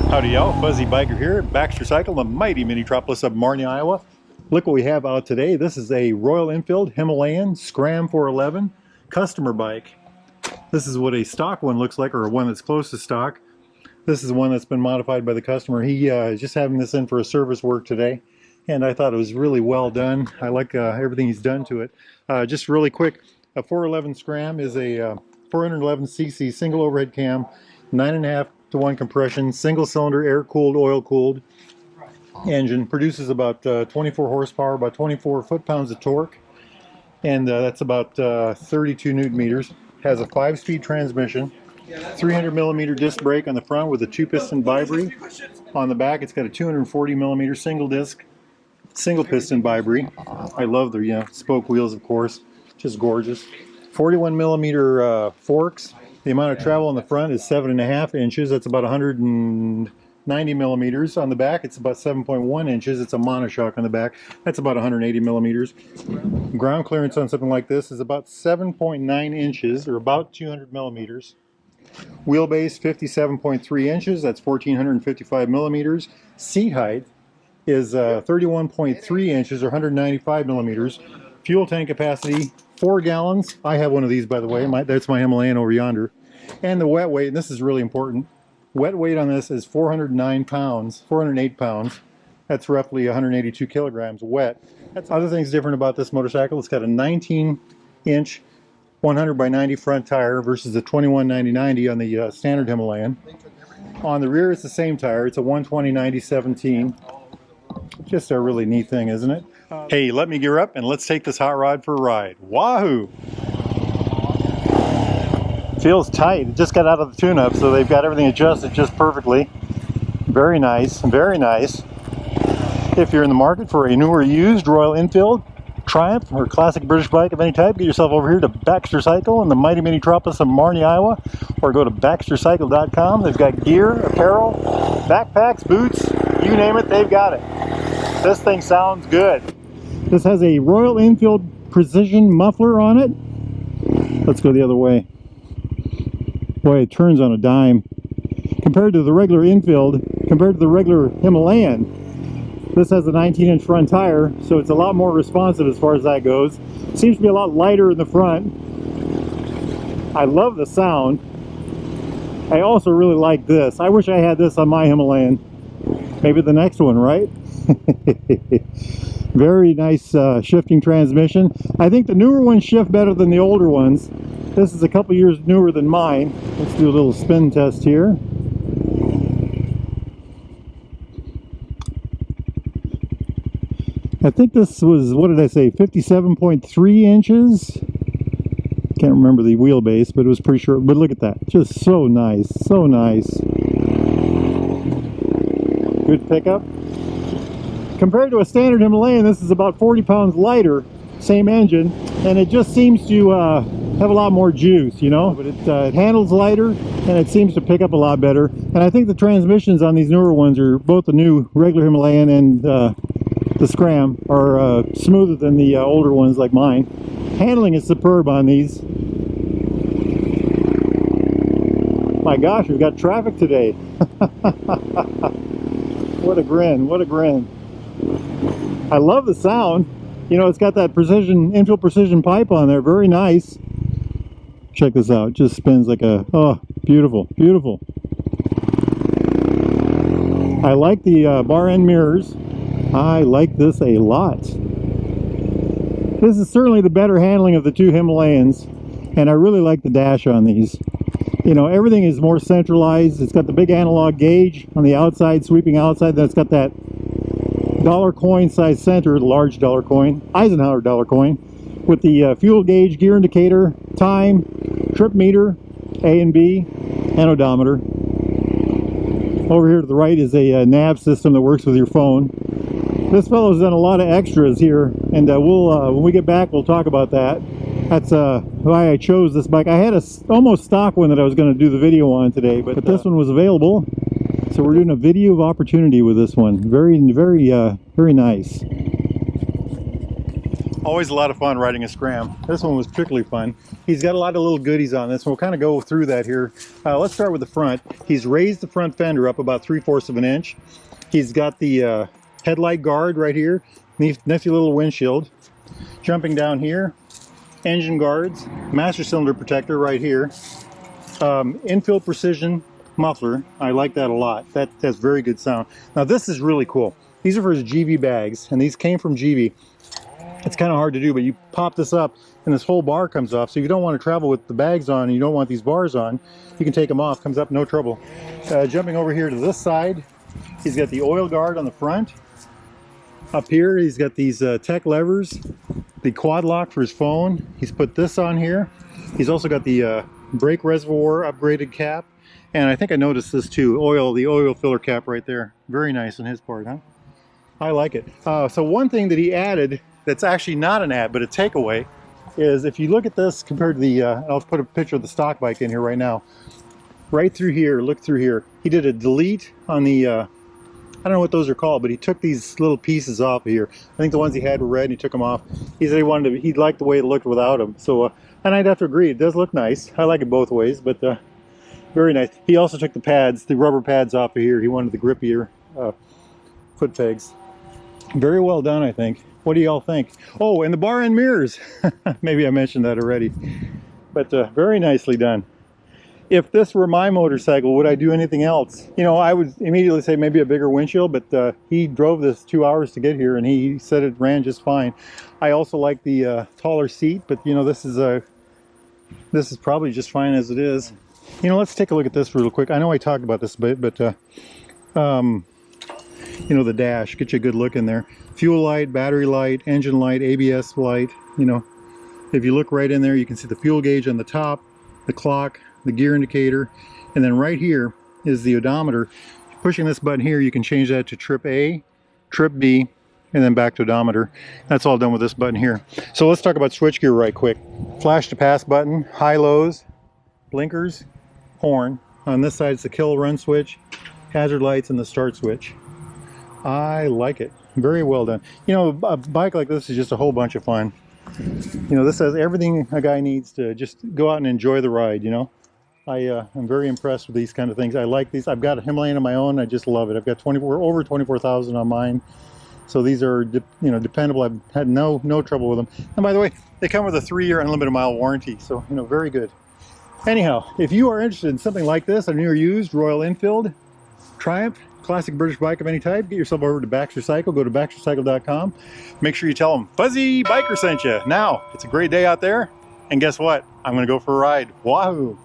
Howdy y'all, Fuzzy Biker here at Baxter Cycle, the mighty mini-tropolis of Marnie, Iowa. Look what we have out today. This is a Royal Enfield Himalayan Scram 411 customer bike. This is what a stock one looks like, or one that's close to stock. This is one that's been modified by the customer. He is just having this in for a service work today, and I thought it was really well done. I like everything he's done to it. Just really quick, a 411 Scram is a 411cc single overhead cam, 9.5:1 compression, single cylinder, air-cooled, oil-cooled engine. Produces about 24 horsepower, about 24 foot-pounds of torque, and that's about 32 newton meters. Has a 5-speed transmission, 300 millimeter disc brake on the front with a 2-piston bi-bree. On the back, it's got a 240 millimeter single disc, single piston bi-bree. I love the spoke wheels, of course, just gorgeous. 41 millimeter forks. The amount of travel on the front is 7.5 inches. That's about 190 millimeters. On the back, it's about 7.1 inches. It's a monoshock on the back. That's about 180 millimeters. Ground clearance on something like this is about 7.9 inches, or about 200 millimeters. Wheelbase 57.3 inches. That's 1,455 millimeters. Seat height is 31.3 inches, or 195 millimeters. Fuel tank capacity 4 gallons. I have one of these, by the way. That's my Himalayan over yonder. And the wet weight, and this is really important, wet weight on this is 408 pounds. That's roughly 182 kilograms wet. That's other things different about this motorcycle. It's got a 19-inch 100 by 90 front tire versus the 21/90 on the standard Himalayan. On the rear, it's the same tire. It's a 120/90/17. Just a really neat thing, isn't it? Hey, let me gear up and let's take this hot rod for a ride. Wahoo! Feels tight. It just got out of the tune-up, so they've got everything adjusted just perfectly. Very nice, very nice. If you're in the market for a new or used Royal Enfield, Triumph, or classic British bike of any type, get yourself over here to Baxter Cycle in the mighty mini-tropolis of Marnie, Iowa, or go to baxtercycle.com. They've got gear, apparel, backpacks, boots, you name it, they've got it. This thing sounds good. This has a Royal Enfield precision muffler on it. Let's go the other way. Boy, it turns on a dime. Compared to the regular Enfield, compared to the regular Himalayan, this has a 19-inch front tire, so it's a lot more responsive as far as that goes. Seems to be a lot lighter in the front. I love the sound. I also really like this. I wish I had this on my Himalayan. Maybe the next one, right? Very nice shifting transmission. I think the newer ones shift better than the older ones. This is a couple years newer than mine. Let's do a little spin test here. I think this was, what did I say, 57.3 inches? Can't remember the wheelbase, but it was pretty short. But look at that. Just so nice, so nice. Good pickup. Compared to a standard Himalayan, this is about 40 pounds lighter, same engine, and it just seems to have a lot more juice, you know, but it handles lighter and it seems to pick up a lot better. And I think the transmissions on these newer ones, are both the new regular Himalayan and the Scram, are smoother than the older ones like mine. Handling is superb on these. My gosh, we've got traffic today. What a grin, what a grin. I love the sound. You know, it's got that precision, Enfield precision pipe on there. Very nice. Check this out. It just spins like a, oh, beautiful, beautiful. I like the bar end mirrors. I like this a lot. This is certainly the better handling of the two Himalayans, and I really like the dash on these. You know, everything is more centralized. It's got the big analog gauge on the outside, sweeping outside. Then it's got that dollar coin size center, the large dollar coin, Eisenhower dollar coin, with the fuel gauge, gear indicator, time, trip meter, A and B, and odometer. Over here to the right is a nav system that works with your phone. This fellow's done a lot of extras here, and we'll when we get back, we'll talk about that. That's why I chose this bike. I had a almost stock one that I was going to do the video on today, but this one was available. So we're doing a video of opportunity with this one. Very, very, very nice. Always a lot of fun riding a Scram. This one was particularly fun. He's got a lot of little goodies on this. We'll kind of go through that here. Let's start with the front. He's raised the front fender up about 3/4 of an inch. He's got the headlight guard right here. Nifty little windshield. Jumping down here, engine guards, master cylinder protector right here. Enfield precision muffler. I like that a lot. That has very good sound. Now this is really cool. These are for his GV bags, and these came from GV. It's kind of hard to do, but you pop this up and this whole bar comes off. So if you don't want to travel with the bags on and you don't want these bars on, you can take them off. Comes up no trouble. Jumping over here to this side, he's got the oil guard on the front. Up here, he's got these tech levers, the quad lock for his phone. He's put this on here. He's also got the brake reservoir upgraded cap. And I think I noticed this too, the oil filler cap right there. Very nice on his part, huh? I like it. So one thing that he added that's actually not an ad, but a takeaway, is if you look at this compared to the, I'll put a picture of the stock bike in here right now. Right through here, look through here. He did a delete on the, I don't know what those are called, but he took these little pieces off of here. I think the ones he had were red and he took them off. He said he liked the way it looked without them. So, and I'd have to agree, it does look nice. I like it both ways, but very nice. He also took the pads, the rubber pads off of here. He wanted the grippier foot pegs. Very well done, I think. What do y'all think? Oh, and the bar end mirrors. Maybe I mentioned that already. But very nicely done. If this were my motorcycle, would I do anything else? You know, I would immediately say maybe a bigger windshield, but he drove this 2 hours to get here and he said it ran just fine. I also like the taller seat, but you know, this is probably just fine as it is. You know, let's take a look at this real quick. I know I talked about this a bit, but you know, the dash, get you a good look in there. Fuel light, battery light, engine light, ABS light. You know, if you look right in there, you can see the fuel gauge on the top, the clock, the gear indicator, and then right here is the odometer. Pushing this button here, you can change that to trip A, trip B, and then back to odometer. That's all done with this button here. So let's talk about switchgear right quick. Flash to pass button, high lows, blinkers, horn. On this side it's the kill run switch, hazard lights, and the start switch. I like it. Very well done. You know, a bike like this is just a whole bunch of fun. You know, this has everything a guy needs to just go out and enjoy the ride, you know. I'm very impressed with these kind of things. I like these. I've got a Himalayan of my own. I just love it. I've got over 24,000 on mine. So these are, you know, dependable. I've had no trouble with them. And by the way, they come with a 3-year unlimited mile warranty. So, you know, very good. Anyhow, if you are interested in something like this, a new or used Royal Enfield, Triumph, classic British bike of any type, get yourself over to Baxter Cycle. Go to baxtercycle.com. Make sure you tell them Fuzzy Biker sent you. Now, it's a great day out there. And guess what? I'm going to go for a ride. Wahoo!